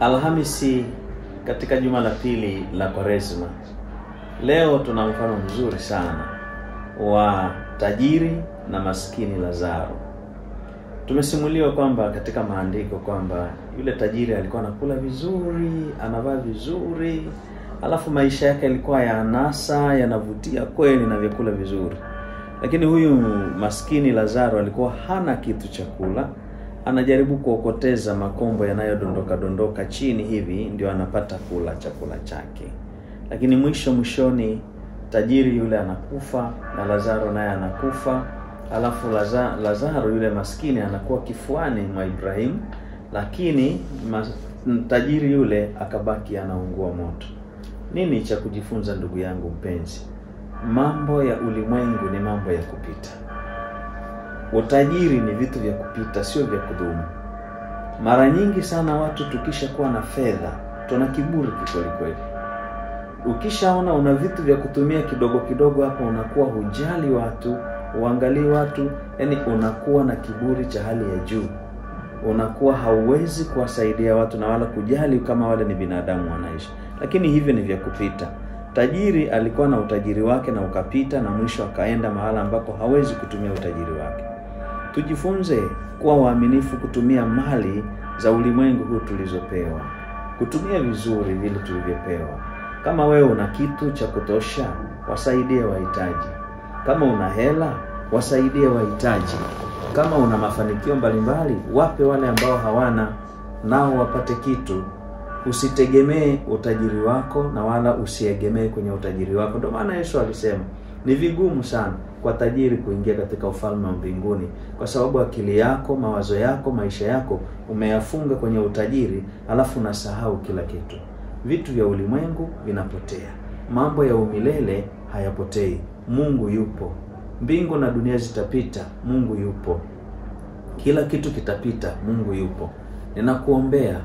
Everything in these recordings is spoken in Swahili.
Alhamisi katika juma la pili la Kwaresma. Leo tuna mfano mzuri sana wa tajiri na maskini Lazaro. Tumesimuliwa kwamba katika maandiko kwamba yule tajiri alikuwa anakula vizuri, anavaa vizuri, alafu maisha yake yalikuwa ya anasa, yanavutia kweli na vyakula vizuri. Lakini huyu maskini Lazaro alikuwa hana kitu cha kula. Anajaribu kuokoteza makombo yanayodondoka chini hivi ndio anapata kula chakula chake. Lakini mwishoni tajiri yule anakufa na Lazaro naye anakufa. Alafu Lazaro yule maskini anakuwa kifuani mwa Ibrahim, lakini tajiri yule akabaki anaungua moto. Nini cha kujifunza ndugu yangu mpenzi? Mambo ya ulimwengu ni mambo ya kupita. Utajiri ni vitu vya kupita, sio vya kudumu. Mara nyingi sana watu tukisha kuwa na fedha, tuna kiburi kweli kweli. Ukishaona una vitu vya kutumia kidogo kidogo hapa, unakuwa hujali watu, uangalii watu, yani unakuwa na kiburi cha hali ya juu. Unakuwa hauwezi kuwasaidia watu na wala kujali kama wale ni binadamu wanaishi. Lakini hivyo ni vya kupita. Tajiri alikuwa na utajiri wake na ukapita, na mwisho akaenda mahala ambako hawezi kutumia utajiri wake. Tujifunze kuwa waaminifu kutumia mali za ulimwengu huu tulizopewa. Kutumia vizuri vile tulivyopewa. Kama wewe una kitu cha kutosha, wasaidie wahitaji. Kama una hela, wasaidie wahitaji. Kama una mafanikio mbalimbali, wape wale ambao hawana, nao wapate kitu. Usitegemee utajiri wako na wala usiegemee kwenye utajiri wako. Ndio maana Yesu alisema ni vigumu sana kwa tajiri kuingia katika ufalme wa mbinguni, kwa sababu akili yako, mawazo yako, maisha yako umeyafunga kwenye utajiri, alafu unasahau kila kitu. Vitu vya ulimwengu vinapotea. Mambo ya umilele hayapotei. Mungu yupo. Mbingu na dunia zitapita, Mungu yupo. Kila kitu kitapita, Mungu yupo. Ninakuombea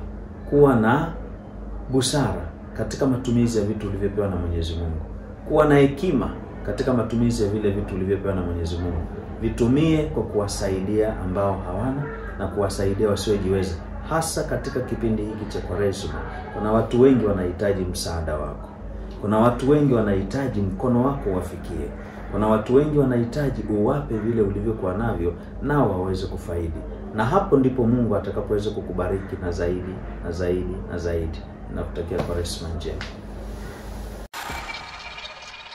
kuwa na busara katika matumizi ya vitu ulivyopewa na Mwenyezi Mungu. Kuwa na hekima katika matumizi ya vile vitu ulivyopewa na Mwenyezi Mungu. Vitumie kwa kuwasaidia ambao hawana na kuwasaidia wasiojiweza. Hasa katika kipindi hiki cha Kwaresma, kuna watu wengi wanahitaji msaada wako. Kuna watu wengi wanahitaji mkono wako wafikie. Kuna watu wengi wanahitaji uwape vile ulivyokuwa navyo nao waweze kufaidi. Na hapo ndipo Mungu atakapoweza kukubariki na zaidi na zaidi na zaidi. Nakutakia Kwaresma njema.